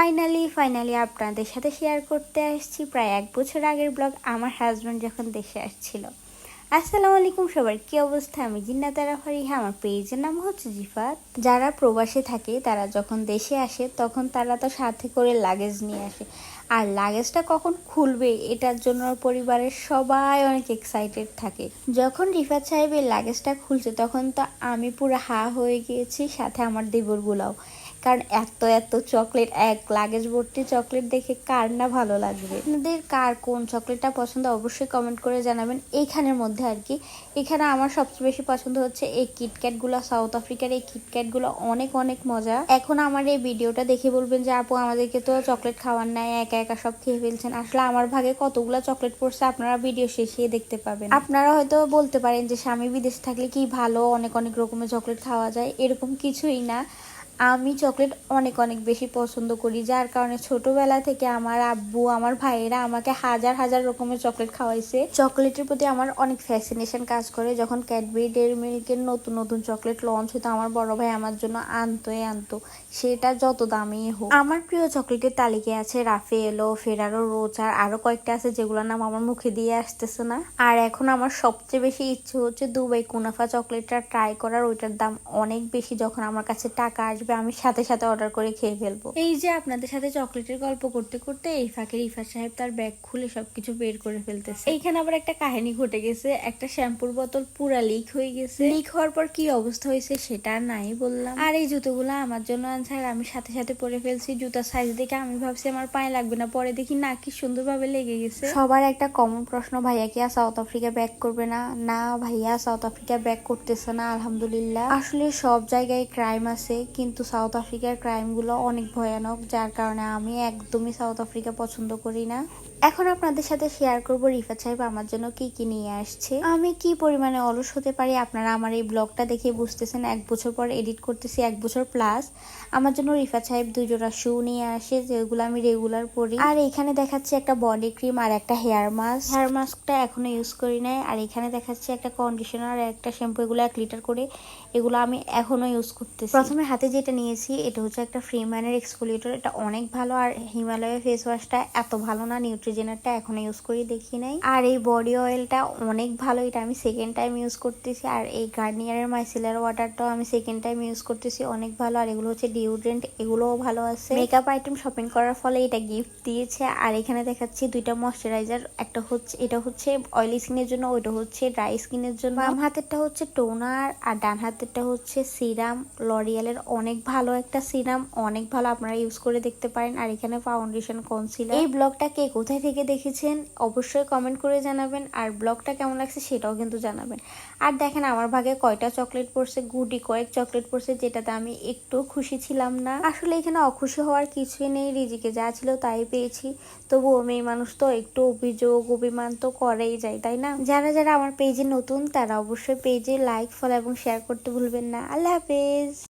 Finally আপনাদের সাথে share করতে আসছি প্রায় 1 বছর আগের ব্লগ, আমার হাজব্যান্ড যখন দেশে আসছিল। আসসালামু আলাইকুম সবার, কি অবস্থা? আমি জিন্নাত আরা ফারিহা, আমার পেজের নাম হচ্ছে জিফাত। যারা প্রবাসে থাকে তারা যখন দেশে আসে তখন তারা তো সাথে করে লাগেজ নিয়ে আসে, আর লাগেজটা কখন খুলবে এটার জন্য পরিবারের সবাই অনেক এক্সাইটেড থাকে। যখন রিফাত সাহেবের লাগেজটা খুলছে তখন তো আমি পুরো হা হয়ে গিয়েছি, সাথে আমার দেবরগুলাও। কারণ এত এত চকলেট, এক লাগেজ ভর্তি চকলেট দেখে কার না ভালো লাগবে। আপনাদের কার কোন চকলেটটা পছন্দ অবশ্যই কমেন্ট করে জানাবেন। এইখানের মধ্যে আর কি, এখানে আমার সবচেয়ে বেশি পছন্দ হচ্ছে এই কিটক্যাটগুলো, সাউথ আফ্রিকার এই কিটক্যাটগুলো অনেক অনেক মজা। এখন আমার এই ভিডিওটা দেখে বলবেন যে আপু আমাদেরকে তো চকলেট খাওয়ার নাই, একা একা সব খেয়ে ফেলছেন। আসলে আমার ভাগে কতগুলো চকলেট পড়ছে আপনারা ভিডিও শেষে দেখতে পাবেন। আপনারা হয়তো বলতে পারেন যে স্বামী বিদেশ থাকলে কি ভালো অনেক অনেক রকমের চকলেট খাওয়া যায়, এরকম কিছুই না। আমি চকলেট অনেক অনেক বেশি পছন্দ করি, যার কারণে ছোটবেলা থেকে আমার আব্বু আমার ভাইয়েরা আমাকে হাজার হাজার রকমের চকলেট খাওয়াইছে। চকলেটের প্রতি আমার অনেক ফ্যাসিনেশন কাজ করে। যখন ক্যাডবেরি ডেয়ারি মিল্কের নতুন নতুন চকলেট লঞ্চ হতো আমার বড় ভাই আমার জন্য আনতো, সেটা যত দামি হোক। আমার প্রিয় চকলেটের তালিকায় আছে রাফেলো, ফেরারো রোচার, আরো কয়েকটা আছে যেগুলোর নাম আমার মুখে দিয়ে আসতেছে না। আর এখন আমার সবচেয়ে বেশি ইচ্ছে হচ্ছে দুবাই কুনাফা চকলেটটা ট্রাই করার। ওইটার দাম অনেক বেশি, যখন আমার কাছে টাকা আসবে আমি সাথে সাথে অর্ডার করে খেয়ে ফেলবো। এই যে আপনাদের সাথে চকলেটের গল্প করতে করতে এই ফাঁকে রিফাত সাহেব তার ব্যাগ খুলে সবকিছু বের করে ফেলতেছে। এইখানে আবার একটা কাহিনী ঘটে গেছে, একটা শ্যাম্পুর বোতল পুরা লিক হয়ে গেছে। লিক হওয়ার পর কি অবস্থা হয়েছে সেটা নাই বললাম। আর এই জুতোগুলো আমার জন্য আনছে, আর আমি সাথে সাথে পরে ফেলছি। জুতার সাইজ দেখে আমি ভাবছি আমার পায়ে লাগবে না, পরে দেখি না, কি সুন্দরভাবে লেগে গেছে। সবার একটা কমন প্রশ্ন, ভাইয়া কি আর সাউথ আফ্রিকা ব্যাক করবে না? না ভাইয়া সাউথ আফ্রিকা ব্যাক করতেছে না আলহামদুলিল্লাহ। আসলে সব জায়গায় ক্রাইম আছে, কিন্তু সাউথ আফ্রিকার ক্রাইমগুলো অনেক ভয়ানক, যার কারণে আমি একদমই সাউথ আফ্রিকা পছন্দ করি না। এখন আপনাদের সাথে শেয়ার করব রিফাত সাহেব আমার জন্য কি কি নিয়ে আসছে। আমি কি পরিমাণে অলস হতে পারি আপনারা আমার এই ব্লগটা দেখে বুঝতেছেন। 1 বছর পর এডিট করতেছি, 1 বছর প্লাস। আমার জন্য রিফাত সাহেব 2 জোড়া শু নিয়ে আসে, যেগুলো আমি রেগুলার পরি। আর এখানে দেখাচ্ছে একটা বডি ক্রিম আর একটা হেয়ার মাস্ক। হেয়ার মাস্কটা এখনো ইউজ করি নাই। আর এখানে দেখাচ্ছে একটা কন্ডিশনার আর একটা শ্যাম্পু, এগুলো 1 লিটার করে, এগুলো আমি এখনো ইউজ করতেছি। প্রথমে হাতে যেটা নিয়েছি এটা হচ্ছে একটা ফ্রিম্যানের এক্সফোলিয়েটর, এটা অনেক ভালো। আর হিমালয়ের ফেস ওয়াশটা এত ভালো না, নিউট্রিজেনারটা এখনো ইউজ করি দেখি নাই। আর এই বডি অয়েলটা অনেক ভালো, এটা আমি সেকেন্ড টাইম ইউজ করতেছি। আর এই গার্নিয়ারের মাইসেলার ওয়াটারটাও আমি সেকেন্ড টাইম ইউজ করতেছি, অনেক ভালো। আর এগুলো হচ্ছে ডিওড্রেন্ট, এগুলোও ভালো আছে। মেকআপ আইটেম শপিং করার ফলে এটা গিফট দিয়েছে। আর এখানে দেখাচ্ছি 2টা ময়শ্চারাইজার, একটা হচ্ছে এটা হচ্ছে অয়েলি স্কিনের জন্য, ওইটা হচ্ছে ড্রাই স্কিনের জন্য। বাম হাতেরটা হচ্ছে টোনার আর ডান হাতেরটা হচ্ছে সিরাম। লরিয়ালের অনেক ভালো একটা সিরাম, অনেক ভালো, আপনারা ইউজ করে দেখতে পারেন। আর এখানে ফাউন্ডেশন, কনসিলার। এই ব্লগটা কে কোথায় থেকে দেখেছেন অবশ্যই কমেন্ট করে জানাবেন, আর ব্লগটা কেমন লাগছে সেটাও কিন্তু জানাবেন। আর দেখেন আমার ভাগে কয়টা চকলেট পড়ছে, গুটি কয়েক চকলেট পড়ছে, যেটাতে আমি একটু খুশি ছিলাম না। আসলে এখানে অখুশি হওয়ার কিছুই নেই, রিজিকে যা ছিল তাই পেয়েছি। তবুও মেয়ে মানুষ তো একটু অভিযোগ অভিমান তো করেই যায়, তাই না? যারা যারা আমার পেজে নতুন তারা অবশ্যই পেজে লাইক, ফলো এবং শেয়ার করতে ভুলবেন না। আল্লাহ হাফেজ।